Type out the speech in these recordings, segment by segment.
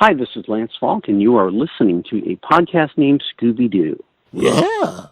Hi, this is Lance Falk, and you are listening to a podcast named Scooby-Doo. Yeah.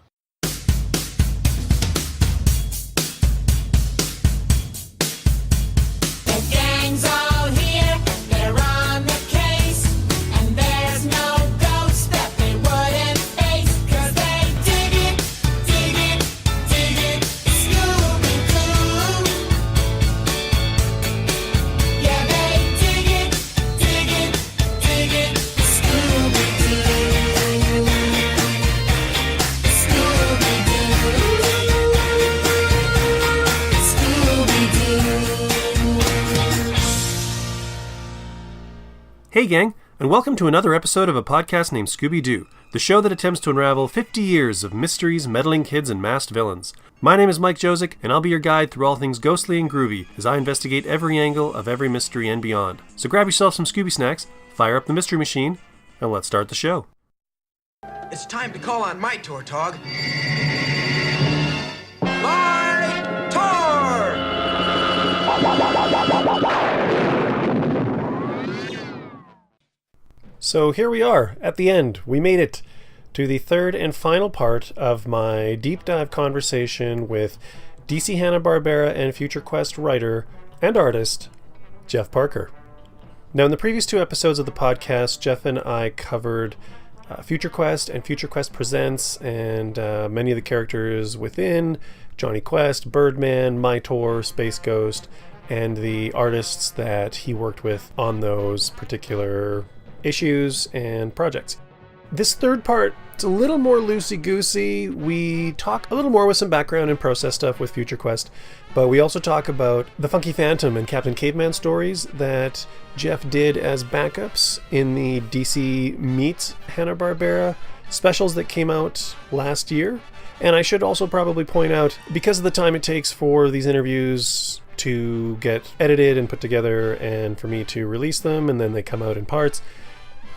Hey gang, and welcome to another episode of a podcast named Scooby-Doo, the show that attempts to unravel 50 years of mysteries, meddling kids, and masked villains. My name is Mike Josick, and I'll be your guide through all things ghostly and groovy as I investigate every angle of every mystery and beyond. So grab yourself some Scooby snacks, fire up the mystery machine, and let's start the show. It's time to call on my Tortog. My Tor! So here we are, at the end. We made it to the third and final part of my deep dive conversation with DC Hanna-Barbera and Future Quest writer and artist, Jeff Parker. Now, in the previous two episodes of the podcast, Jeff and I covered Future Quest and Future Quest Presents and many of the characters within, Jonny Quest, Birdman, Mytor, Space Ghost, and the artists that he worked with on those particular issues and projects. This third part, it's a little more loosey-goosey. We talk a little more with some background and process stuff with Future Quest, but we also talk about the Funky Phantom and Captain Caveman stories that Jeff did as backups in the DC Meets Hanna-Barbera specials that came out last year. And I should also probably point out, because of the time it takes for these interviews to get edited and put together and for me to release them, and then they come out in parts,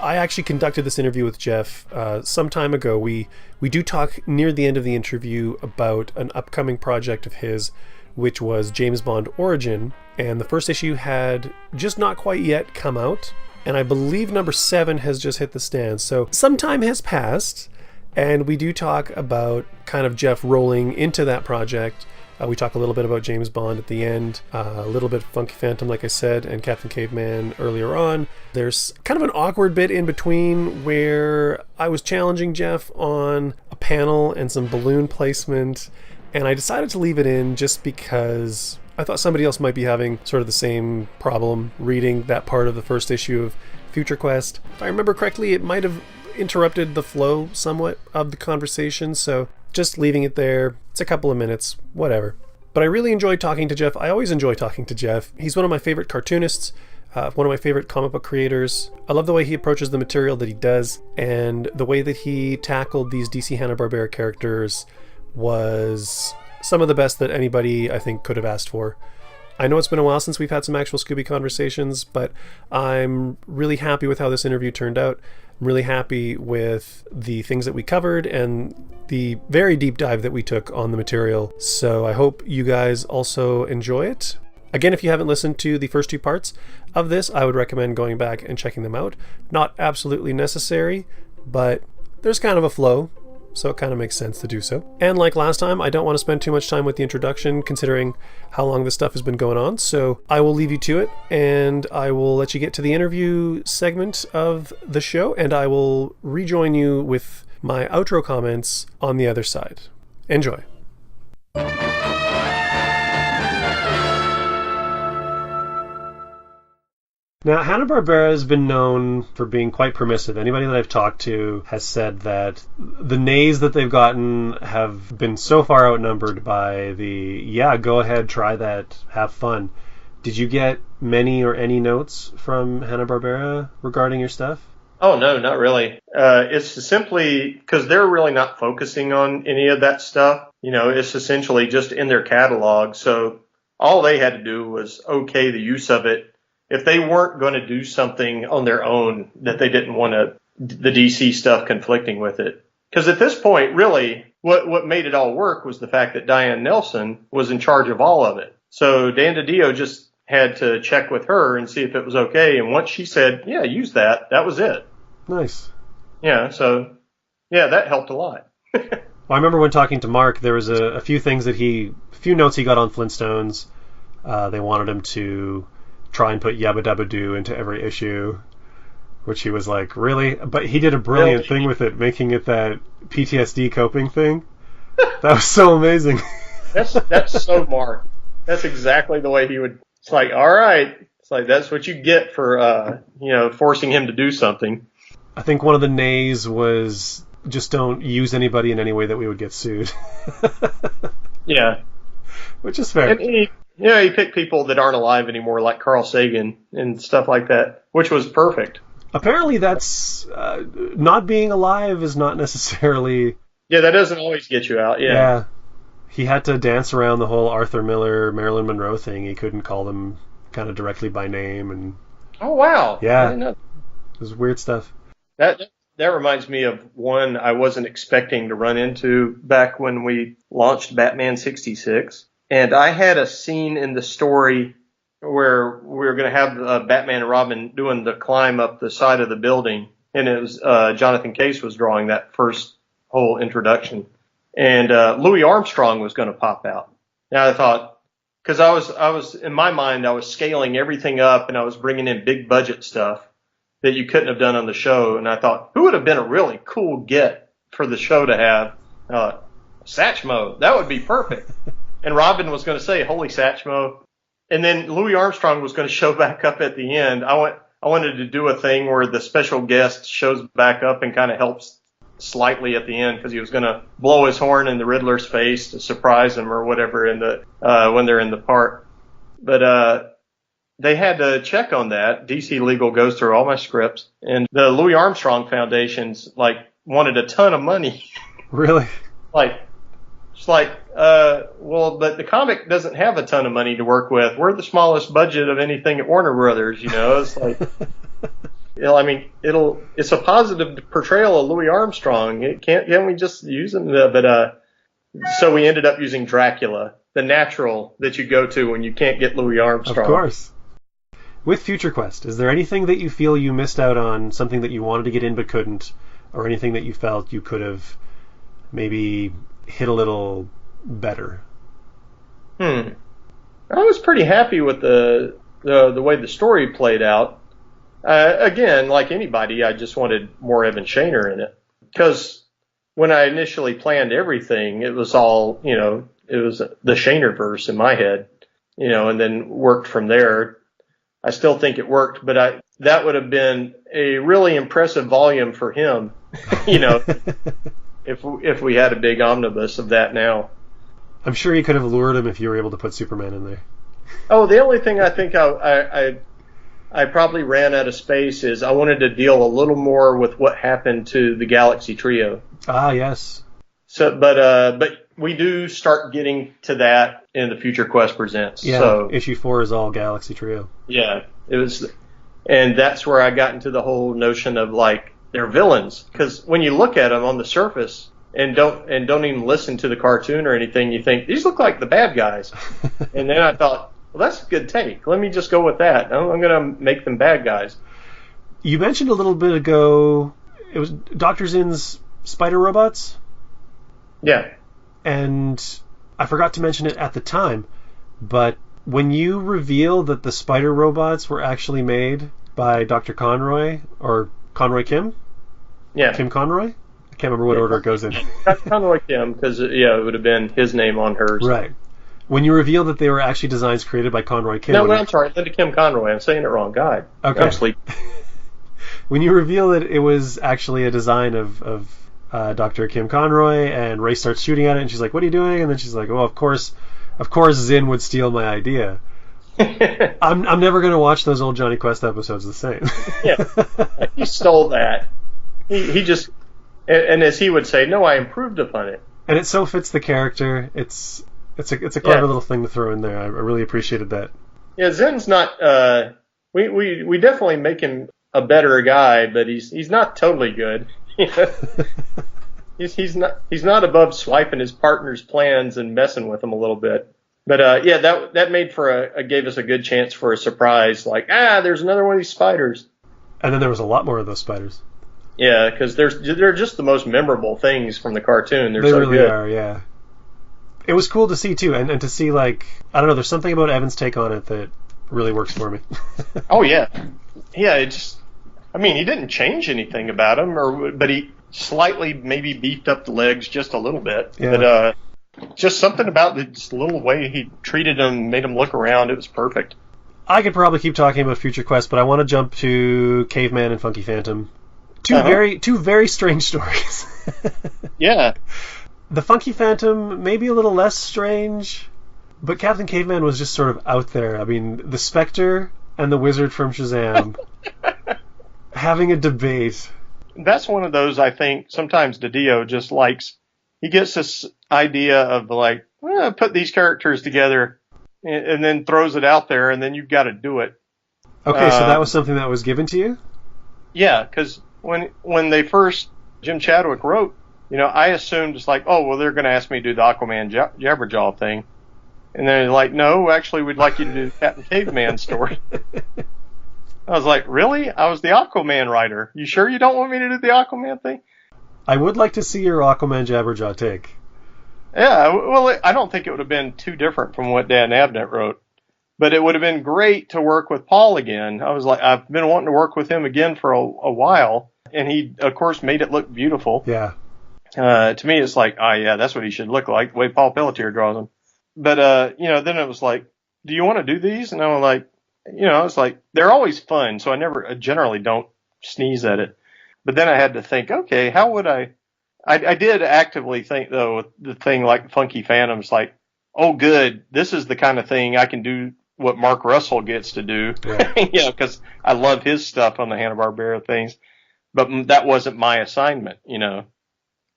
I actually conducted this interview with Jeff some time ago. We do talk near the end of the interview about an upcoming project of his, which was James Bond Origin, and the first issue had just not quite yet come out, and I believe number 7 has just hit the stands. So some time has passed, and we do talk about kind of Jeff rolling into that project. We talk a little bit about James Bond at the end, a little bit Funky Phantom, like I said, and Captain Caveman earlier on. There's kind of an awkward bit in between where I was challenging Jeff on a panel and some balloon placement, and I decided to leave it in just because I thought somebody else might be having sort of the same problem reading that part of the first issue of Future Quest. If I remember correctly, it might have interrupted the flow somewhat of the conversation, so just leaving it there. It's a couple of minutes, whatever. But I really enjoyed talking to Jeff. I always enjoy talking to Jeff. He's one of my favorite cartoonists, one of my favorite comic book creators. I love the way he approaches the material that he does, and the way that he tackled these DC Hanna-Barbera characters was some of the best that anybody, I think, could have asked for. I know it's been a while since we've had some actual Scooby conversations, but I'm really happy with how this interview turned out. I'm really happy with the things that we covered and the very deep dive that we took on the material. So I hope you guys also enjoy it. Again, if you haven't listened to the first two parts of this, I would recommend going back and checking them out. Not absolutely necessary, but there's kind of a flow, so it kind of makes sense to do so. And like last time, I don't want to spend too much time with the introduction considering how long this stuff has been going on, so I will leave you to it, and I will let you get to the interview segment of the show, and I will rejoin you with my outro comments on the other side. Enjoy. Now, Hanna-Barbera has been known for being quite permissive. Anybody that I've talked to has said that the nays that they've gotten have been so far outnumbered by the, yeah, go ahead, try that, have fun. Did you get many or any notes from Hanna-Barbera regarding your stuff? Oh, no, not really. It's simply because they're really not focusing on any of that stuff. You know, it's essentially just in their catalog. So all they had to do was okay the use of it. If they weren't going to do something on their own that they didn't want the DC stuff conflicting with it. Because at this point, really, what made it all work was the fact that Diane Nelson was in charge of all of it. So Dan DiDio just had to check with her and see if it was okay. And once she said, yeah, use that, that was it. Nice. Yeah, so, yeah, that helped a lot. Well, I remember when talking to Mark, there was a few things that a few notes he got on Flintstones. They wanted him to try and put Yabba Dabba Doo into every issue, which he was like, really? But he did a brilliant thing with it, making it that PTSD coping thing. That was so amazing. That's so Mark. That's exactly the way he would. It's like, all right. It's like, that's what you get for, forcing him to do something. I think one of the nays was just don't use anybody in any way that we would get sued. Yeah. Which is fair. And he picked people that aren't alive anymore, like Carl Sagan and stuff like that, which was perfect. Apparently that's, not being alive is not necessarily... Yeah, that doesn't always get you out, Yeah. He had to dance around the whole Arthur Miller, Marilyn Monroe thing. He couldn't call them kind of directly by name. And oh, wow. Yeah. I didn't know. It was weird stuff. That reminds me of one I wasn't expecting to run into back when we launched Batman 66. And I had a scene in the story where we were going to have Batman and Robin doing the climb up the side of the building. And it was Jonathan Case was drawing that first whole introduction. And Louis Armstrong was going to pop out. Now I thought, because I was in my mind, I was scaling everything up and I was bringing in big budget stuff that you couldn't have done on the show. And I thought, who would have been a really cool get for the show to have? Satchmo. That would be perfect. And Robin was going to say, holy Satchmo. And then Louis Armstrong was going to show back up at the end. I wanted to do a thing where the special guest shows back up and kind of helps slightly at the end, because he was going to blow his horn in the Riddler's face to surprise him or whatever when they're in the park. But they had to check on that. DC Legal goes through all my scripts, and the Louis Armstrong Foundation's wanted a ton of money. Really? Well, but the comic doesn't have a ton of money to work with. We're the smallest budget of anything at Warner Brothers, It's like, it's a positive portrayal of Louis Armstrong. Can't we just use him? So we ended up using Dracula, the natural that you go to when you can't get Louis Armstrong. Of course. With Future Quest, is there anything that you feel you missed out on, something that you wanted to get in but couldn't, or anything that you felt you could have maybe hit a little better? I was pretty happy with the way the story played out. Again, like anybody, I just wanted more Evan Shaner in it, because when I initially planned everything, it was all, it was the Shaner-verse in my head, and then worked from there. I still think it worked, but that would have been a really impressive volume for him, if we had a big omnibus of that now. I'm sure you could have lured him if you were able to put Superman in there. Oh, the only thing I think I probably ran out of space is I wanted to deal a little more with what happened to the Galaxy Trio. Ah, yes. So, but we do start getting to that in the Future Quest Presents. Yeah, so, issue 4 is all Galaxy Trio. Yeah, it was, and that's where I got into the whole notion of they're villains, because when you look at them on the surface and don't even listen to the cartoon or anything, you think these look like the bad guys, and then I thought, well, that's a good take. Let me just go with that. I'm going to make them bad guys. You mentioned a little bit ago, it was Dr. Zin's spider robots? Yeah. And I forgot to mention it at the time, but when you reveal that the spider robots were actually made by Dr. Conroy, or Conroy Kim? Yeah. Kim Conroy? I can't remember what order it goes in. Conroy Kim, because, it would have been his name on hers. Right. When you reveal that they were actually designs created by Conroy Kim... No, I'm sorry, Linda Kim Conroy. I'm saying it wrong. God. Okay. I'm sleeping. When you reveal that it was actually a design of Dr. Kim Conroy, and Ray starts shooting at it, and she's like, what are you doing? And then she's like, well, of course Zin would steal my idea. I'm never going to watch those old Jonny Quest episodes the same. Yeah. He stole that. He just... And as he would say, no, I improved upon it. And it so fits the character. It's a clever little thing to throw in there. I really appreciated that. Yeah, Zen's not. We definitely make him a better guy, but he's not totally good. He's not above swiping his partner's plans and messing with them a little bit. But yeah, that made for gave us a good chance for a surprise. Like, there's another one of these spiders. And then there was a lot more of those spiders. Yeah, because they're just the most memorable things from the cartoon. They so really good. are, yeah. It was cool to see too, and to see, like, I don't know, there's something about Evan's take on it that really works for me. Oh yeah, yeah. He didn't change anything about him, but he slightly maybe beefed up the legs just a little bit. Yeah. But just something about this little way he treated him, made him look around. It was perfect. I could probably keep talking about Future Quest, but I want to jump to Caveman and Funky Phantom. Two very strange stories. Yeah. The Funky Phantom, maybe a little less strange, but Captain Caveman was just sort of out there. I mean, the Spectre and the Wizard from Shazam having a debate. That's one of those, I think, sometimes DiDio just likes, he gets this idea of like, put these characters together and then throws it out there, and then you've got to do it. Okay, so that was something that was given to you? Yeah, because when they first, Jim Chadwick wrote, I assumed it's like, oh, well, they're going to ask me to do the Aquaman Jabberjaw thing. And then they're like, no, actually, we'd like you to do the Captain Caveman story. I was like, really? I was the Aquaman writer. You sure you don't want me to do the Aquaman thing? I would like to see your Aquaman Jabberjaw take. Yeah, well, I don't think it would have been too different from what Dan Abnett wrote. But it would have been great to work with Paul again. I was like, I've been wanting to work with him again for a while. And he, of course, made it look beautiful. Yeah. To me, it's like, yeah, that's what he should look like, the way Paul Pelletier draws him. But, then it was like, do you want to do these? And I was like, it's like, they're always fun, so I generally don't sneeze at it. But then I had to think, okay, how would I did actively think, though, the thing like Funky Phantom's like, oh, good, this is the kind of thing I can do what Mark Russell gets to do. Yeah. Because I love his stuff on the Hanna-Barbera things. But that wasn't my assignment,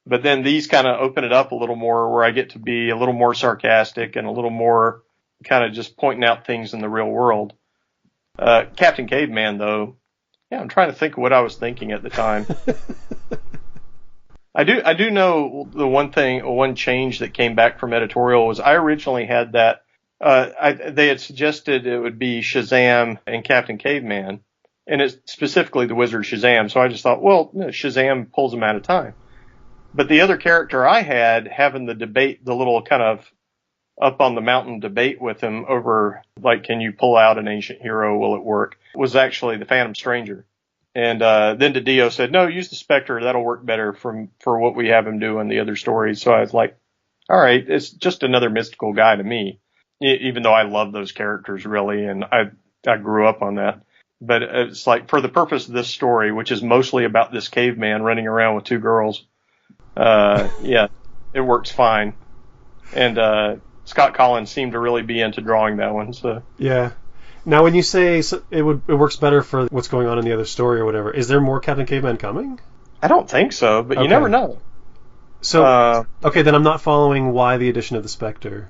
But then these kind of open it up a little more, where I get to be a little more sarcastic and a little more kind of just pointing out things in the real world. Captain Caveman, though, yeah, I'm trying to think of what I was thinking at the time. I do know the one change that came back from editorial was I originally had that. They had suggested it would be Shazam and Captain Caveman, and it's specifically the Wizard Shazam. So I just thought, well, Shazam pulls him out of time. But the other character I had having the debate, the little kind of up on the mountain debate with him over, like, can you pull out an ancient hero? Will it work? Was actually the Phantom Stranger. And then DiDio said, no, use the Spectre. That'll work better for what we have him do in the other stories. So I was like, all right, it's just another mystical guy to me, even though I love those characters really. And I grew up on that. But it's like, for the purpose of this story, which is mostly about this caveman running around with two girls, yeah, it works fine. And Scott Collins seemed to really be into drawing that one. So yeah. Now, when you say it works better for what's going on in the other story or whatever, is there more Captain Caveman coming? I don't think so, but you never know. So okay, then I'm not following why the addition of the Spectre.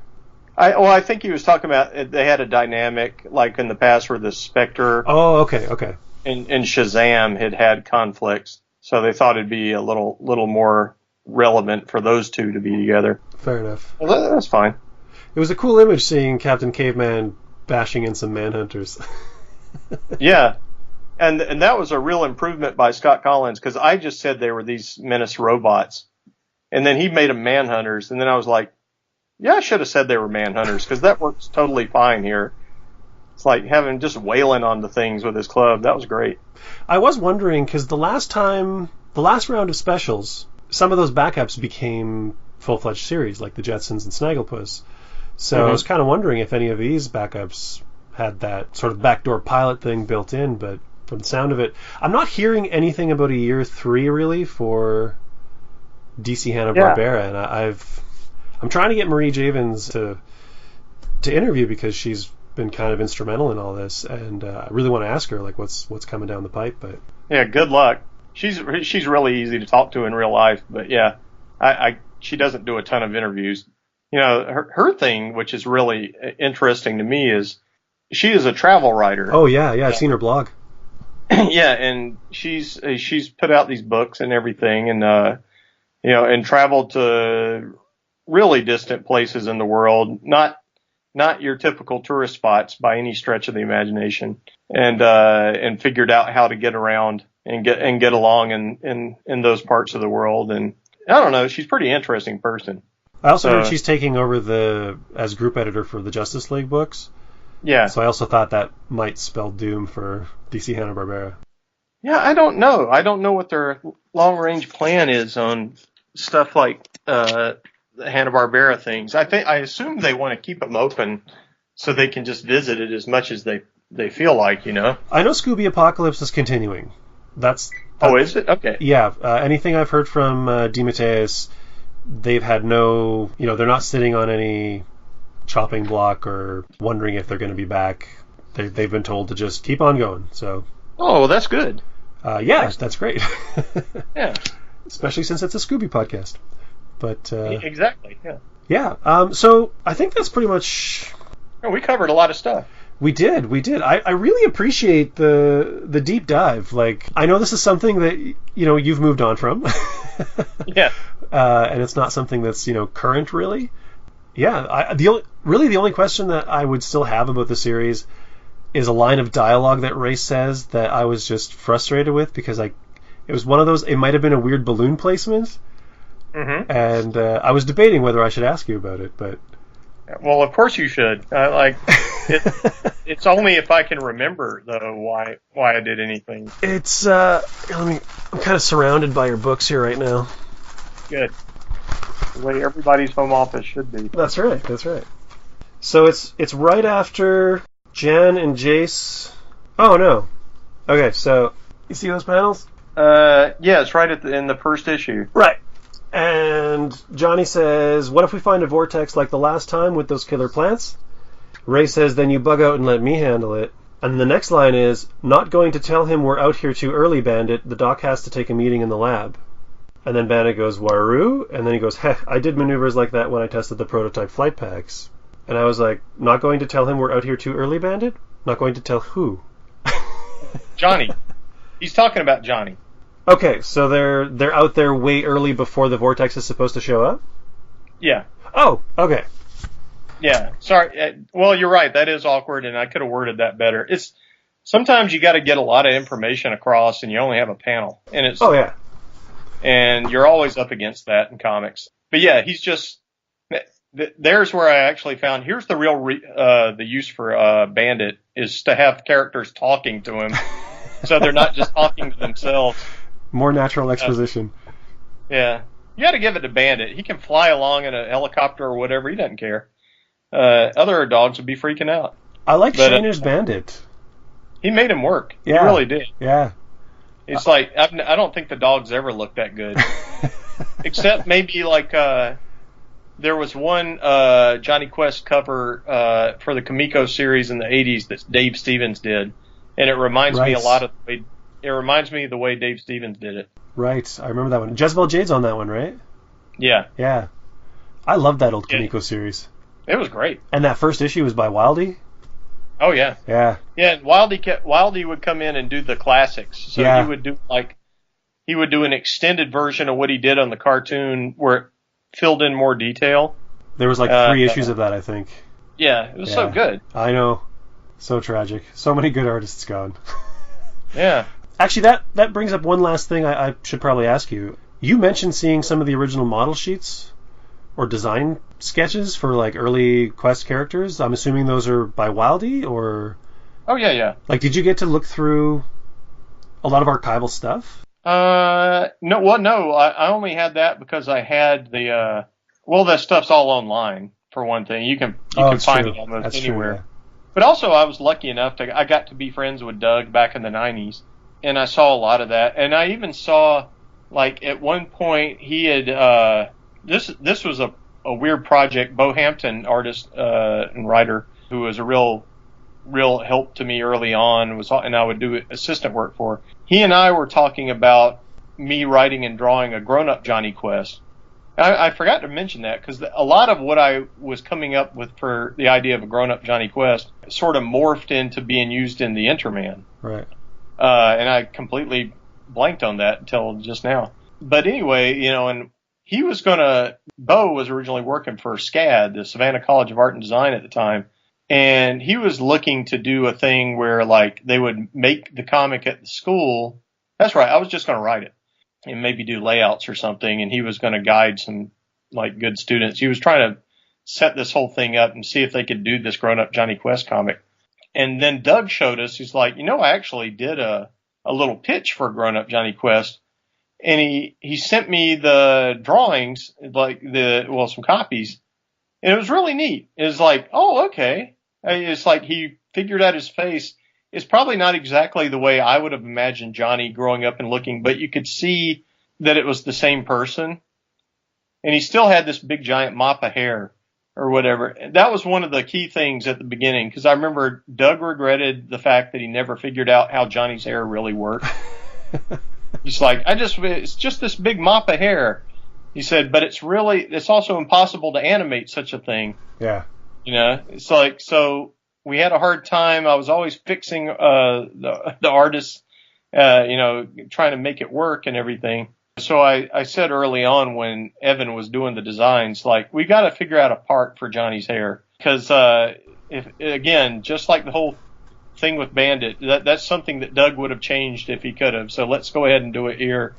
I think he was talking about they had a dynamic like in the past where the Spectre. Oh, okay. And Shazam had conflicts, so they thought it'd be a little more relevant for those two to be together. Fair enough. Well, that's fine. It was a cool image seeing Captain Caveman bashing in some Manhunters. Yeah, and that was a real improvement by Scott Collins, because I just said they were these menace robots, and then he made them Manhunters, and then I was like, yeah, I should have said they were Manhunters, because that works totally fine here. It's like having just wailing on the things with his club. That was great. I was wondering, because the last round of specials, some of those backups became full-fledged series, like the Jetsons and Snagglepuss. So I was kind of wondering if any of these backups had that sort of backdoor pilot thing built in, but from the sound of it, I'm not hearing anything about a year 3 really for DC Hanna-Barbera, and I'm trying to get Marie Javins to interview, because she's been kind of instrumental in all this, and I really want to ask her like what's coming down the pipe. But yeah, good luck. She's really easy to talk to in real life, but yeah, she doesn't do a ton of interviews. Her thing, which is really interesting to me, is she is a travel writer. Oh yeah, I've seen her blog. Yeah, and she's put out these books and everything, and and traveled to really distant places in the world. Not not your typical tourist spots by any stretch of the imagination, and figured out how to get around and get along in those parts of the world. And I don't know, she's a pretty interesting person. I also heard she's taking over as group editor for the Justice League books. Yeah. So I also thought that might spell doom for DC Hanna-Barbera. Yeah, I don't know. I don't know what their long-range plan is on stuff like the Hanna-Barbera things. I assume they want to keep them open so they can just visit it as much as they feel like, you know. I know Scooby Apocalypse is continuing. That's oh, is it? Okay. Yeah. Anything I've heard from DeMatteis, they've had no, they're not sitting on any chopping block or wondering if they're going to be back. They've been told to just keep on going. So. Oh, well, that's good. Yeah, that's great. Yeah. Especially since it's a Scooby podcast. But exactly. Yeah. Yeah. So I think that's pretty much. Yeah, we covered a lot of stuff. We did. I really appreciate the deep dive. Like, I know this is something that you've moved on from. Yeah. And it's not something that's current really. Yeah. The only question that I would still have about the series is a line of dialogue that Ray says that I was just frustrated with because it was one of those. It might have been a weird balloon placement. Mm-hmm. And I was debating whether I should ask you about it, but. Well, of course you should. It's only if I can remember though why I did anything. It's I'm kind of surrounded by your books here right now. Good. The way everybody's home office should be. That's right. So it's right after Jen and Jace. Oh no. Okay, so you see those panels? Yeah, it's right in the first issue. Right. And Jonny says, "What if we find a vortex like the last time with those killer plants?" Ray says, "Then you bug out and let me handle it." And the next line is, "Not going to tell him we're out here too early, Bandit. The doc has to take a meeting in the lab." And then Bandit goes, "Waroo?" And then he goes, "Heh, I did maneuvers like that when I tested the prototype flight packs." And I was like, "Not going to tell him we're out here too early, Bandit? Not going to tell who?" Johnny. He's talking about Johnny. Okay, so they're out there way early before the vortex is supposed to show up? Yeah. Oh, okay. Yeah, sorry. Well, you're right. That is awkward, and I could have worded that better. It's sometimes you got to get a lot of information across, and you only have a panel, and it's. Oh yeah. And you're always up against that in comics. But yeah, he's just. There's where I actually found. Here's the real the use for Bandit is to have characters talking to him, so they're not just talking to themselves. More natural exposition. Yeah, you got to give it to Bandit. He can fly along in a helicopter or whatever. He doesn't care. Other dogs would be freaking out. I like Shainer's Bandit. He made him work. Yeah. He really did. Yeah. It's like, I don't think the dogs ever looked that good. Except maybe like, there was one, Johnny Quest cover, for the Kamiko series in the 80s that Dave Stevens did. And it reminds me a lot of the way Dave Stevens did it. Right. I remember that one. Jezebel Jade's on that one, right? Yeah. Yeah. I love that old Kamiko series. It was great. And that first issue was by Wildy? Oh, yeah. Yeah. Yeah, and Wildy would come in and do the classics. So he would do an extended version of what he did on the cartoon where it filled in more detail. There was like 3 issues of that, I think. Yeah, it was so good. I know. So tragic. So many good artists gone. Yeah. Actually, that brings up one last thing I should probably ask you. You mentioned seeing some of the original model sheets or design sketches for like early Quest characters. I'm assuming those are by Wildy or... Oh, yeah. Like, did you get to look through a lot of archival stuff? No. Well, no. I only had that because I had the... that stuff's all online, for one thing. You can find it almost anywhere. True, yeah. But also, I was lucky enough I got to be friends with Doug back in the 90s, and I saw a lot of that. And I even saw, like, at one point, he had... This was a weird project. Bo Hampton, artist and writer, who was a real help to me early on, and I would do assistant work for. He and I were talking about me writing and drawing a grown-up Johnny Quest. I forgot to mention that because a lot of what I was coming up with for the idea of a grown-up Johnny Quest sort of morphed into being used in the Interman. Right. And I completely blanked on that until just now. But anyway, and Bo was originally working for SCAD, the Savannah College of Art and Design at the time, and he was looking to do a thing where like they would make the comic at the school. That's right, I was just going to write it and maybe do layouts or something, and he was going to guide some like good students. He was trying to set this whole thing up and see if they could do this grown-up Jonny Quest comic. And then Doug showed us, he's like, I actually did a little pitch for grown-up Jonny Quest. And he sent me the drawings, like some copies. And it was really neat. It was like, oh, okay. It's like he figured out his face. It's probably not exactly the way I would have imagined Jonny growing up and looking, but you could see that it was the same person. And he still had this big giant mop of hair or whatever. That was one of the key things at the beginning, because I remember Doug regretted the fact that he never figured out how Johnny's hair really worked. He's like, it's just this big mop of hair. He said, but it's also impossible to animate such a thing. Yeah. It's like, so we had a hard time. I was always fixing, the artists, trying to make it work and everything. So I said early on when Evan was doing the designs, like, we got to figure out a part for Johnny's hair. Because, just like the whole thing with Bandit, that's something that Doug would have changed if he could have. So let's go ahead and do it here.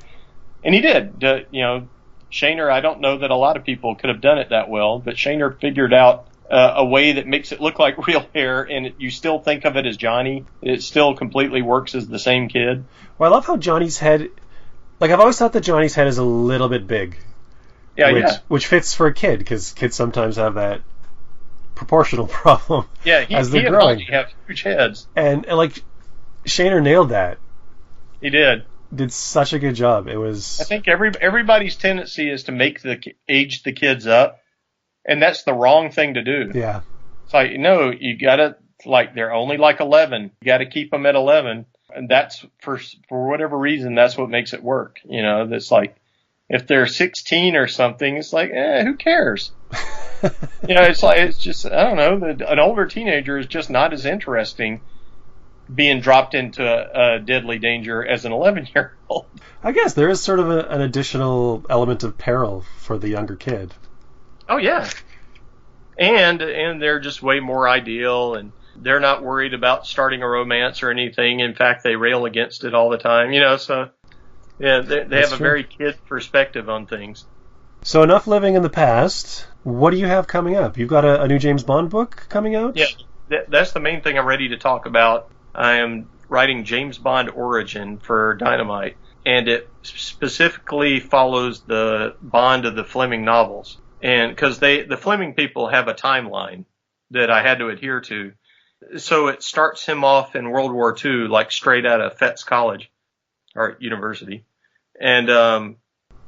And he did. Shaner, I don't know that a lot of people could have done it that well, but Shaner figured out a way that makes it look like real hair, and you still think of it as Jonny. It still completely works as the same kid. Well, I love how Johnny's head... Like, I've always thought that Johnny's head is a little bit big. Yeah, which fits for a kid, because kids sometimes have that proportional problem. Yeah, as they're growing. He have huge heads. And like, Shaner nailed that. He did such a good job. It was... I think everybody's tendency is to age the kids up, and that's the wrong thing to do. Yeah. It's like, you gotta, like, they're only like 11. You gotta keep them at 11. And that's, for whatever reason, that's what makes it work. That's like, if they're 16 or something, it's like, who cares? It's like, it's just, I don't know, an older teenager is just not as interesting being dropped into a deadly danger as an 11-year-old. I guess there is sort of an additional element of peril for the younger kid. Oh, yeah. And they're just way more ideal, and they're not worried about starting a romance or anything. In fact, they rail against it all the time, so yeah, they have a very kid perspective on things. So enough living in the past. What do you have coming up? You've got a new James Bond book coming out? Yeah, that's the main thing I'm ready to talk about. I am writing James Bond Origin for Dynamite, and it specifically follows the Bond of the Fleming novels. And because the Fleming people have a timeline that I had to adhere to. So it starts him off in World War II, like straight out of Fett's College or University. And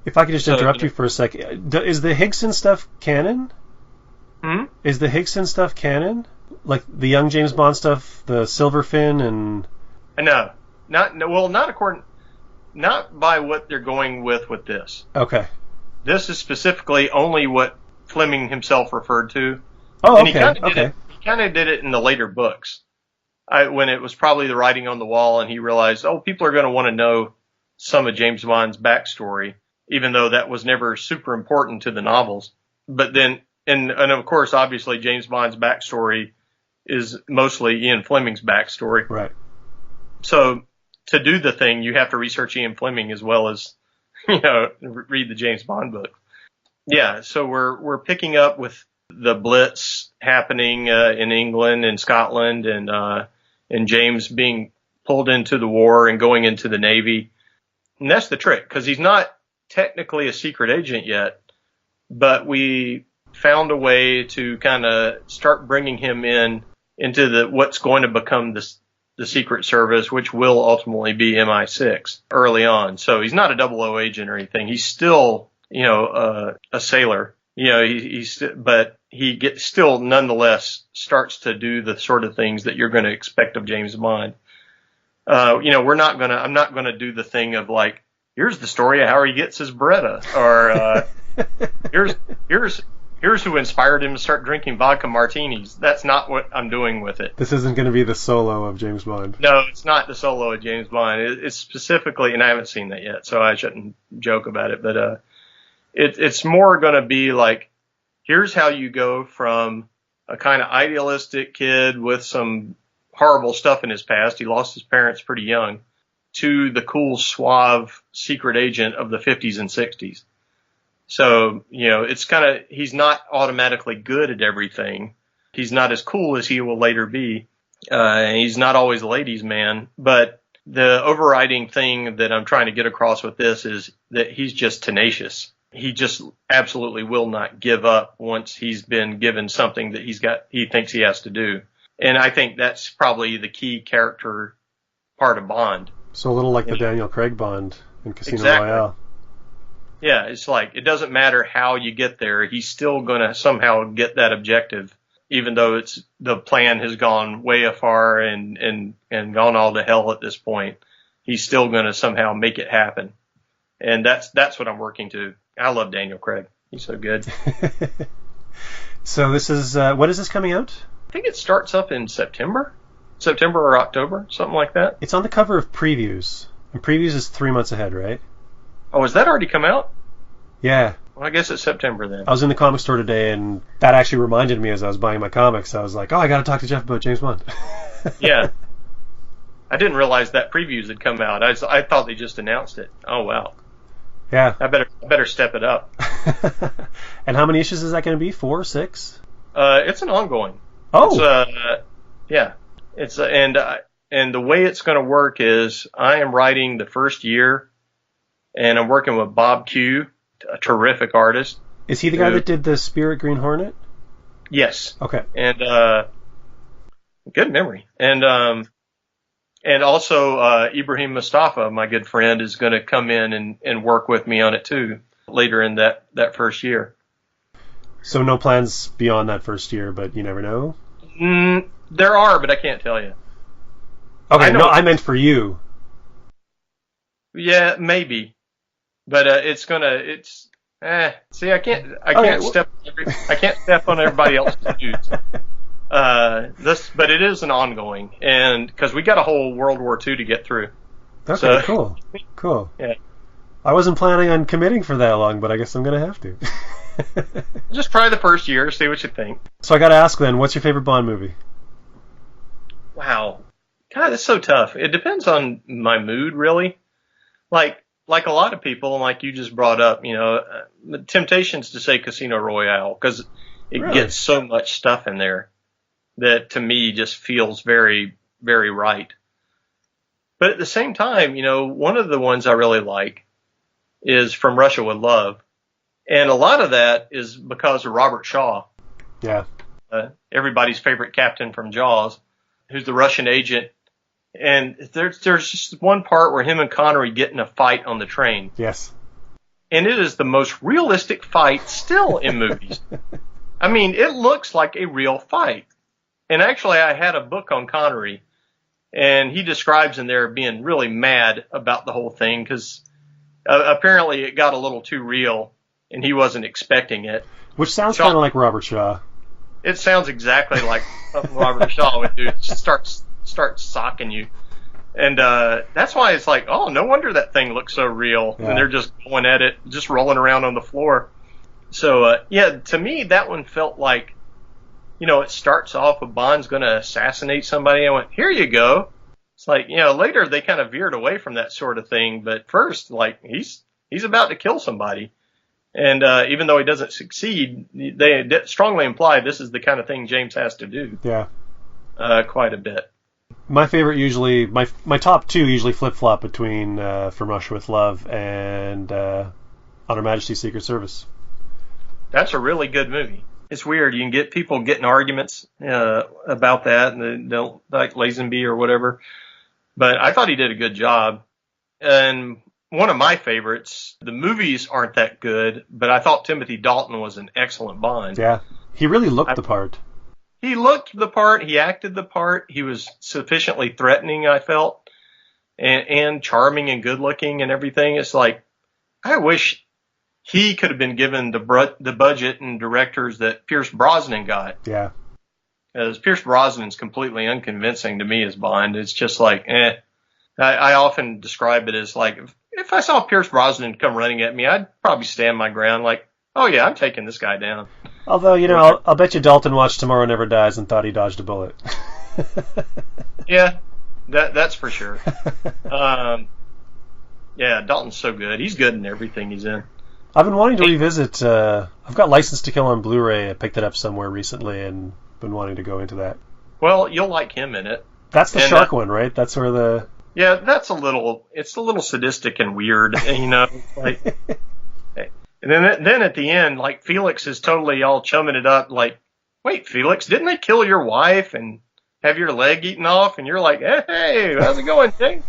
if I could just interrupt you for a second, is the Hickson stuff canon? Is the Hickson stuff canon? Like the young James Bond stuff, the Silverfin and... No, not by what they're going with this. Okay. This is specifically only what Fleming himself referred to. Oh, and okay. He kind of did it in the later books, when it was probably the writing on the wall, and he realized, people are going to want to know some of James Bond's backstory, even though that was never super important to the novels. But then, and of course, obviously, James Bond's backstory is mostly Ian Fleming's backstory. Right. So to do the thing, you have to research Ian Fleming as well as, read the James Bond book. Yeah, so we're picking up with the Blitz happening in England and Scotland, and James being pulled into the war and going into the Navy. And that's the trick, because he's not technically a secret agent yet, but we found a way to kind of start bringing him into what's going to become the Secret Service, which will ultimately be MI6 early on. So he's not a 00 agent or anything. He's still, a sailor. But he still nonetheless starts to do the sort of things that you're going to expect of James Bond. I'm not going to do the thing of like, here's the story of how he gets his Beretta, or here's who inspired him to start drinking vodka martinis. That's not what I'm doing with it. This isn't going to be the solo of James Bond. No, it's not the solo of James Bond. It's specifically, and I haven't seen that yet, so I shouldn't joke about it, but It's more going to be like, here's how you go from a kind of idealistic kid with some horrible stuff in his past. He lost his parents pretty young, to the cool, suave secret agent of the 50s and 60s. So, it's kind of, he's not automatically good at everything. He's not as cool as he will later be. He's not always a ladies' man, but the overriding thing that I'm trying to get across with this is that he's just tenacious. He just absolutely will not give up once he's been given something that he thinks he has to do. And I think that's probably the key character part of Bond. So a little like the Daniel Craig Bond in Casino Exactly. Royale. Yeah, it's like, it doesn't matter how you get there. He's still going to somehow get that objective, even though the plan has gone way afar and gone all to hell at this point. He's still going to somehow make it happen. And that's what I'm working to. I love Daniel Craig. He's so good. So this is, when is this coming out? I think it starts up in September or October, something like that. It's on the cover of Previews. And Previews is 3 months ahead, right? Oh, has that already come out? Yeah. Well, I guess it's September then. I was in the comic store today, and that actually reminded me as I was buying my comics. I was like, oh, I got to talk to Jeff about James Bond. Yeah. I didn't realize that Previews had come out. I thought they just announced it. Oh, wow. Yeah. I better step it up. And how many issues is that going to be? 4, 6? It's an ongoing. Oh. Yeah. It's and the way it's going to work is I am writing the first year, and I'm working with Bob Q, a terrific artist. Is he the guy that did the Spirit Green Hornet? Yes. Okay. And good memory. And also Ibrahim Mustafa, my good friend, is going to come in and work with me on it too later in that first year. So no plans beyond that first year, but you never know? There are, but I can't tell you. Okay, no, I meant for you. Yeah, maybe. But see, I can't step on everybody else's shoes. But it is an ongoing, and because we got a whole World War II to get through. Okay, so, cool. Yeah. I wasn't planning on committing for that long, but I guess I'm going to have to. Just try the first year, see what you think. So I got to ask then, what's your favorite Bond movie? Wow. God, it's so tough. It depends on my mood, really. Like a lot of people, like you just brought up, the temptations to say Casino Royale, because it gets so much stuff in there that to me just feels very, very right. But at the same time, one of the ones I really like is From Russia with Love. And a lot of that is because of Robert Shaw. Yeah. Everybody's favorite captain from Jaws, who's the Russian agent. And there's just one part where him and Connery get in a fight on the train. Yes. And it is the most realistic fight still in movies. I mean, it looks like a real fight. And actually, I had a book on Connery, and he describes in there being really mad about the whole thing because apparently it got a little too real, and he wasn't expecting it. Which sounds kind of like Robert Shaw. It sounds exactly like something Robert Shaw would do. Just start socking you. And that's why it's like, oh, no wonder that thing looks so real. Yeah. And they're just going at it, just rolling around on the floor. So, to me, that one felt like, it starts off with Bond's going to assassinate somebody. I went, here you go. It's like, later they kind of veered away from that sort of thing. But first, like, he's about to kill somebody. And even though he doesn't succeed, they strongly imply this is the kind of thing James has to do. Yeah. Quite a bit. My favorite usually, my top two usually flip-flop between From Russia with Love and On Her Majesty's Secret Service. That's a really good movie. It's weird. You can get people getting arguments about that, and they don't like Lazenby or whatever. But I thought he did a good job. And one of my favorites, the movies aren't that good, but I thought Timothy Dalton was an excellent Bond. Yeah, he really looked the part. He looked the part. He acted the part. He was sufficiently threatening, I felt, and charming and good-looking and everything. It's like, I wish he could have been given the budget and directors that Pierce Brosnan got. Yeah. Because Pierce Brosnan's completely unconvincing to me as Bond. It's just like, I often describe it as like, if I saw Pierce Brosnan come running at me, I'd probably stand my ground like, oh yeah, I'm taking this guy down. Although, I'll bet you Dalton watched Tomorrow Never Dies and thought he dodged a bullet. Yeah, that's for sure. Yeah, Dalton's so good. He's good in everything he's in. I've been wanting to revisit. I've got License to Kill on Blu-ray. I picked it up somewhere recently and been wanting to go into that. Well, you'll like him in it. That's the shark one, right? That's where the... Yeah, it's a little sadistic and weird, like... And then at the end, like, Felix is totally all chumming it up, like, wait, Felix, didn't they kill your wife and have your leg eaten off? And you're like, hey, how's it going, Jake?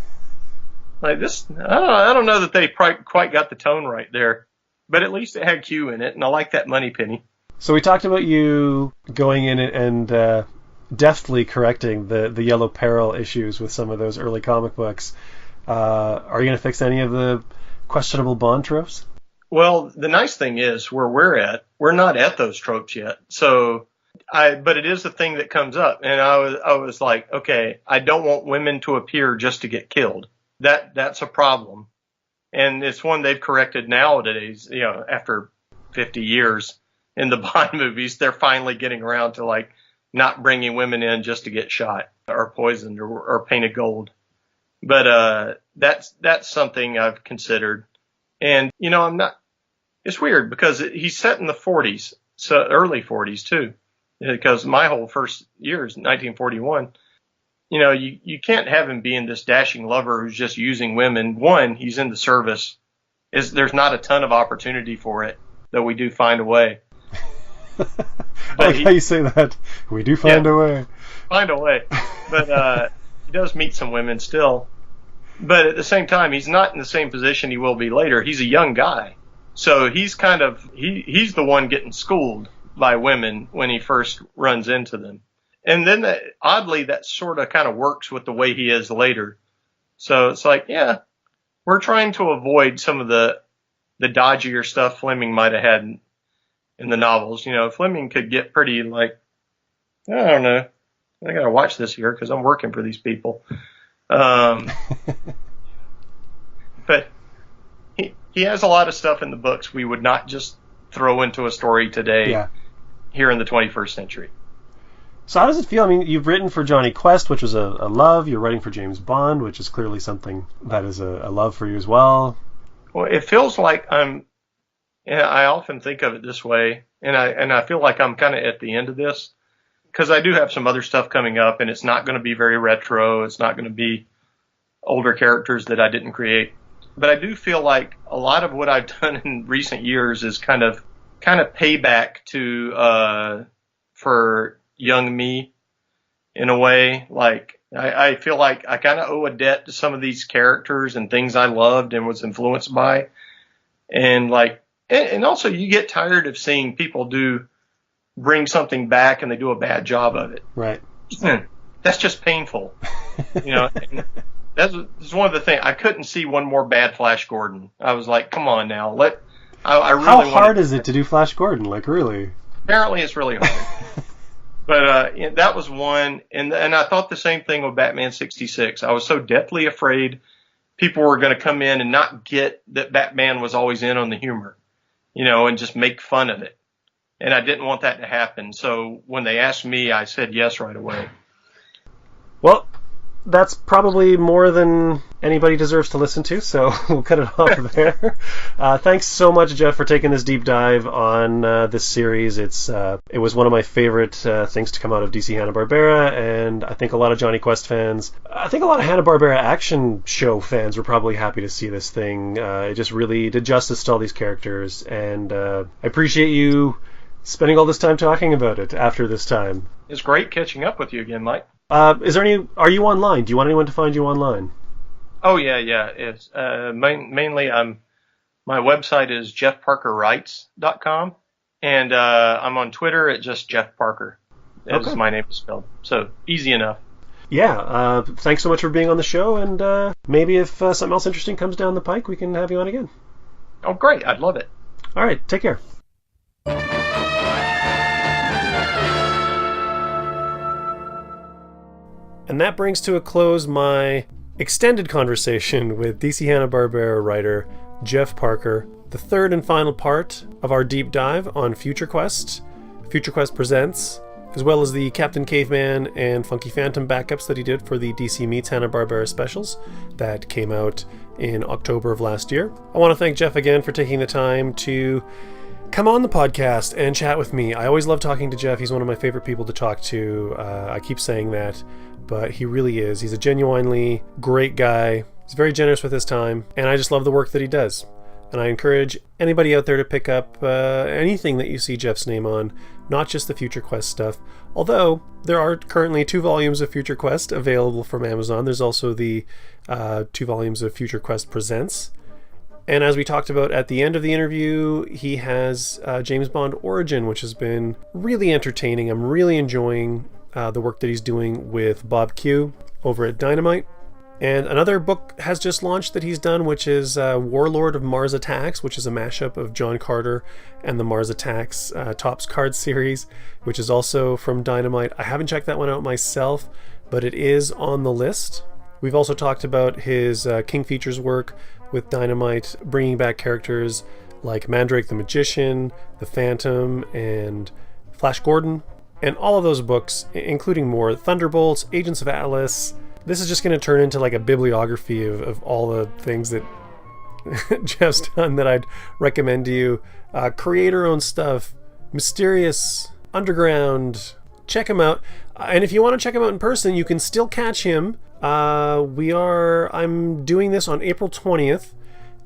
Like this, I don't know that they quite got the tone right there, but at least it had Q in it, and I like that money penny. So we talked about you going in and deftly correcting the Yellow Peril issues with some of those early comic books. Are you going to fix any of the questionable Bond tropes? Well, the nice thing is where we're not at those tropes yet. So but it is a thing that comes up, and I was like, okay, I don't want women to appear just to get killed. That's a problem. And it's one they've corrected nowadays, after 50 years in the Bond movies, they're finally getting around to like not bringing women in just to get shot or poisoned or painted gold. But, that's something I've considered. And, it's weird because he's set in the 40s, so early 40s too, because my whole first year is 1941. You can't have him being this dashing lover who's just using women. One, he's in the service. There's not a ton of opportunity for it, though we do find a way. I like how you say that. We do find a way. Find a way. But he does meet some women still. But at the same time, he's not in the same position he will be later. He's a young guy. So he's he's the one getting schooled by women when he first runs into them. And then oddly, that sort of kind of works with the way he is later. So it's like, yeah, we're trying to avoid some of the dodgier stuff Fleming might have had in the novels. Fleming could get pretty like, I don't know, I got to watch this here because I'm working for these people. But he has a lot of stuff in the books we would not just throw into a story today here in the 21st century. So how does it feel? I mean, you've written for Jonny Quest, which was a love. You're writing for James Bond, which is clearly something that is a love for you as well. Well, it feels like I often think of it this way, and I feel like I'm kind of at the end of this, because I do have some other stuff coming up, and it's not going to be very retro. It's not going to be older characters that I didn't create. But I do feel like a lot of what I've done in recent years is kind of payback for young me in a way. Like I feel like I kind of owe a debt to some of these characters and things I loved and was influenced by. And and also you get tired of seeing people bring something back and they do a bad job of it. Right. That's just painful. And that's one of the things. I couldn't see one more bad Flash Gordon. I was like, come on now. I really How hard is it to do Flash Gordon? Like, really? Apparently it's really hard. But that was one, and I thought the same thing with Batman 66. I was so deathly afraid people were going to come in and not get that Batman was always in on the humor, and just make fun of it. And I didn't want that to happen. So when they asked me, I said yes right away. Well, that's probably more than anybody deserves to listen to, so we'll cut it off there. Thanks so much, Jeff, for taking this deep dive on this series. It was one of my favorite things to come out of DC Hanna-Barbera, and I think a lot of Jonny Quest fans, I think a lot of Hanna-Barbera action show fans were probably happy to see this thing. It just really did justice to all these characters, and I appreciate you spending all this time talking about it after this time. It's great catching up with you again, Mike. Are you online? Do you want anyone to find you online? Oh yeah. It's mainly my website is jeffparkerwrites.com, and I'm on Twitter at just Jeff Parker. As my name is spelled. So easy enough. Yeah. Thanks so much for being on the show, and maybe if something else interesting comes down the pike, we can have you on again. Oh, great! I'd love it. All right. Take care. And that brings to a close my extended conversation with DC Hanna-Barbera writer Jeff Parker, the third and final part of our deep dive on Future Quest. Future Quest Presents, as well as the Captain Caveman and Funky Phantom backups that he did for the DC Meets Hanna-Barbera specials that came out in October of last year. I want to thank Jeff again for taking the time to come on the podcast and chat with me. I always love talking to Jeff. He's one of my favorite people to talk to. I keep saying that, but he really is. He's a genuinely great guy. He's very generous with his time, and I just love the work that he does. And I encourage anybody out there to pick up anything that you see Jeff's name on, not just the Future Quest stuff. Although there are currently 2 volumes of Future Quest available from Amazon. There's also the 2 volumes of Future Quest Presents. And as we talked about at the end of the interview, he has James Bond Origin, which has been really entertaining. I'm really enjoying the work that he's doing with Bob Q over at Dynamite. And another book has just launched that he's done, which is Warlord of Mars Attacks, which is a mashup of John Carter and the Mars Attacks Topps card series, which is also from Dynamite. I haven't checked that one out myself, but it is on the list. We've also talked about his King Features work with Dynamite, bringing back characters like Mandrake the Magician, the Phantom, and Flash Gordon. And all of those books, including more, Thunderbolts, Agents of Atlas. This is just going to turn into like a bibliography of all the things that Jeff's done that I'd recommend to you. Creator-owned stuff, mysterious, underground. Check him out. And if you want to check him out in person, you can still catch him. I'm doing this on April 20th,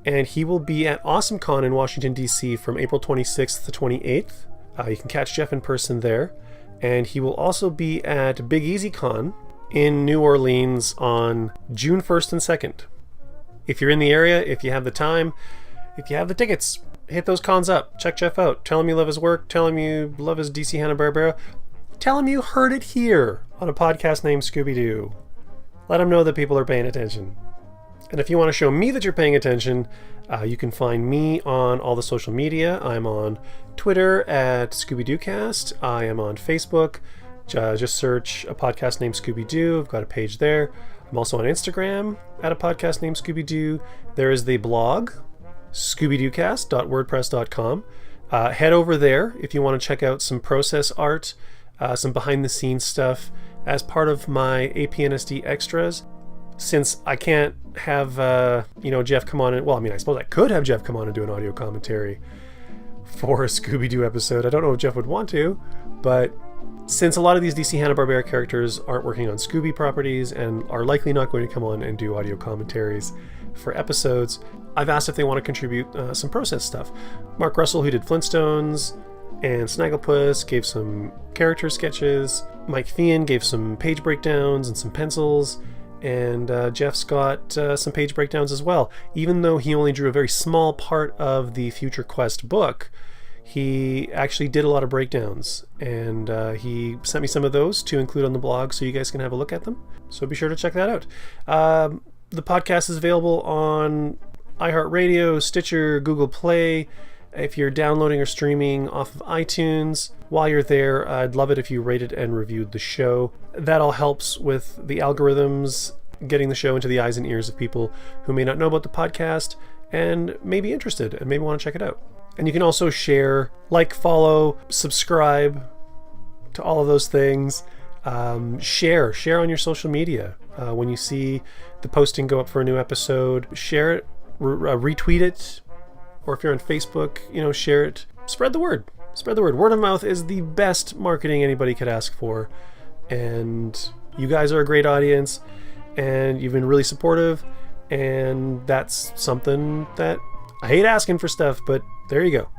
and he will be at AwesomeCon in Washington, D.C. from April 26th to 28th. You can catch Jeff in person there. And he will also be at Big Easy Con in New Orleans on June 1st and 2nd. If you're in the area, if you have the time, if you have the tickets, hit those cons up. Check Jeff out. Tell him you love his work. Tell him you love his DC Hanna-Barbera. Tell him you heard it here on a podcast named Scooby-Doo. Let him know that people are paying attention. And if you want to show me that you're paying attention, you can find me on all the social media. I'm on Twitter at Scooby-Doo-cast. I am on Facebook. Just search a podcast named Scooby-Doo. I've got a page there. I'm also on Instagram at a podcast named Scooby-Doo. There is the blog, scoobydoocast.wordpress.com. Head over there if you want to check out some process art, some behind-the-scenes stuff as part of my APNSD extras. Since I can't have Jeff come on and, well, I mean, I suppose I could have Jeff come on and do an audio commentary for a Scooby-Doo episode. I don't know if Jeff would want to, but since a lot of these DC Hanna-Barbera characters aren't working on Scooby properties and are likely not going to come on and do audio commentaries for episodes, I've asked if they want to contribute some process stuff. Mark Russell, who did Flintstones and Snagglepuss, gave some character sketches. Mike Thean gave some page breakdowns and some pencils. And Jeff's got some page breakdowns as well. Even though he only drew a very small part of the Future Quest book, he actually did a lot of breakdowns, and he sent me some of those to include on the blog so you guys can have a look at them. So be sure to check that out. The podcast is available on iHeartRadio, Stitcher, Google Play. If you're downloading or streaming off of iTunes, while you're there, I'd love it if you rated and reviewed the show. That all helps with the algorithms, getting the show into the eyes and ears of people who may not know about the podcast and may be interested and maybe want to check it out. And you can also share, like, follow, subscribe to all of those things. Share on your social media. When you see the posting go up for a new episode, share it, retweet it, or if you're on Facebook, share it. Spread the word. Word of mouth is the best marketing anybody could ask for. And you guys are a great audience, and you've been really supportive, and that's something that I hate asking for stuff, but there you go.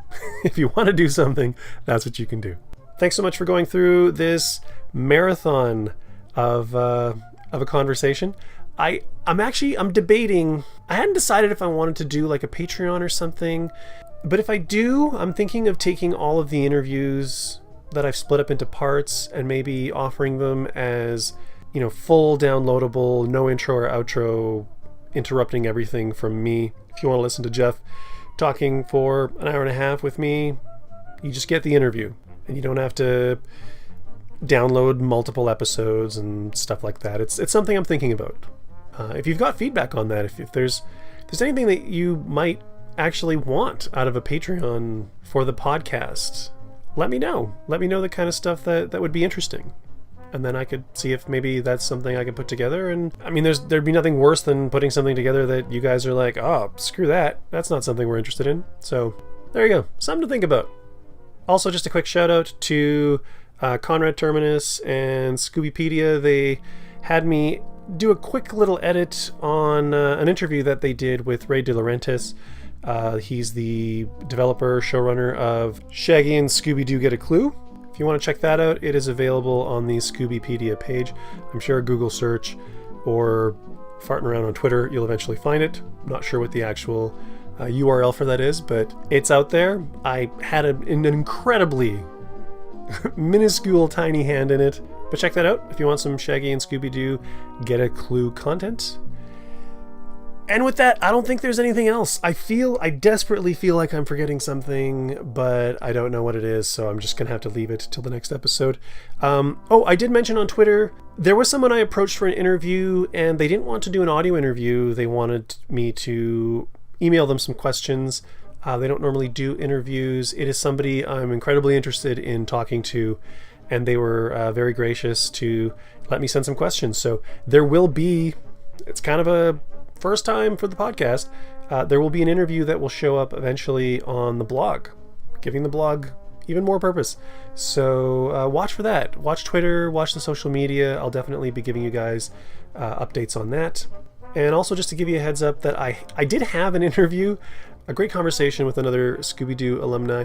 If you want to do something, that's what you can do. Thanks so much for going through this marathon of a conversation. I'm debating. I hadn't decided if I wanted to do like a Patreon or something, but if I do, I'm thinking of taking all of the interviews that I've split up into parts and maybe offering them as, full downloadable, no intro or outro, interrupting everything from me. If you want to listen to Jeff talking for an hour and a half with me, you just get the interview and you don't have to download multiple episodes and stuff like that. It's something I'm thinking about. If you've got feedback on that, if there's anything that you might actually want out of a Patreon for the podcast, let me know. Let me know the kind of stuff that would be interesting. And then I could see if maybe that's something I could put together. And I mean, there'd be nothing worse than putting something together that you guys are like, oh, screw that. That's not something we're interested in. So there you go. Something to think about. Also, just a quick shout out to Conrad Terminus and Scoobypedia. They had me do a quick little edit on an interview that they did with Ray De Laurentiis. He's the developer, showrunner of Shaggy and Scooby-Doo Get a Clue. If you want to check that out, it is available on the Scoobypedia page. I'm sure a Google search or farting around on Twitter, you'll eventually find it. I'm not sure what the actual URL for that is, but it's out there. I had an incredibly minuscule tiny hand in it, but check that out if you want some Shaggy and Scooby-Doo Get a Clue content. And with that, I don't think there's anything else. I desperately feel like I'm forgetting something, but I don't know what it is, so I'm just going to have to leave it till the next episode. I did mention on Twitter, there was someone I approached for an interview, and they didn't want to do an audio interview. They wanted me to email them some questions. They don't normally do interviews. It is somebody I'm incredibly interested in talking to, and they were very gracious to let me send some questions. So there will be, it's kind of a first time for the podcast, there will be an interview that will show up eventually on the blog, giving the blog even more purpose. So watch for that. Watch Twitter, watch the social media. I'll definitely be giving you guys updates on that. And also just to give you a heads up that I did have an interview, a great conversation with another Scooby-Doo alumni.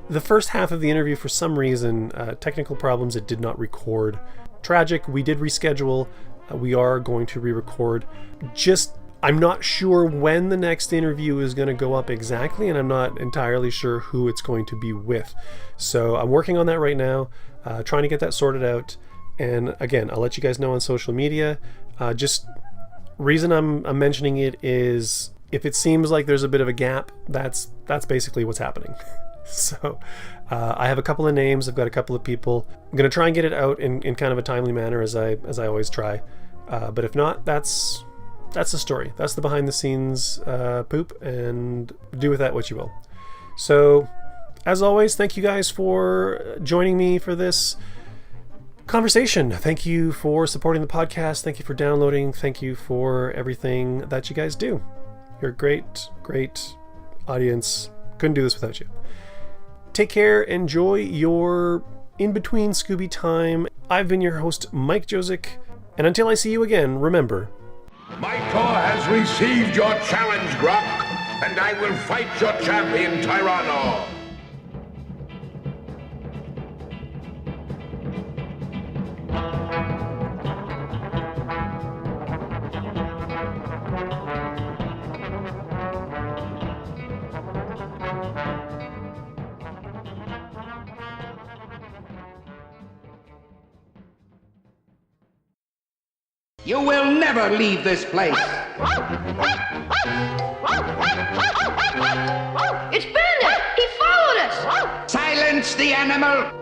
The first half of the interview, for some reason, technical problems, it did not record. Tragic, we did reschedule. We are going to re-record. I'm not sure when the next interview is going to go up exactly, and I'm not entirely sure who it's going to be with. So I'm working on that right now, trying to get that sorted out. And again, I'll let you guys know on social media. Just reason I'm mentioning it is if it seems like there's a bit of a gap, that's basically what's happening. So I have a couple of names. I've got a couple of people. I'm going to try and get it out in kind of a timely manner as I always try. But if not, that's the story. That's the behind the scenes poop, and do with that what you will. So as always, thank you guys for joining me for this conversation. Thank you for supporting the podcast. Thank you for downloading. Thank you for everything that you guys do. You're a great audience. Couldn't do this without you. Take care. Enjoy your in-between Scooby time. I've been your host, Mike Josick, and until I see you again, remember, My tour has received your challenge, Grok, and I will fight your champion, Tyranno. You will never leave this place. It's Bandit! He followed us! Silence the animal.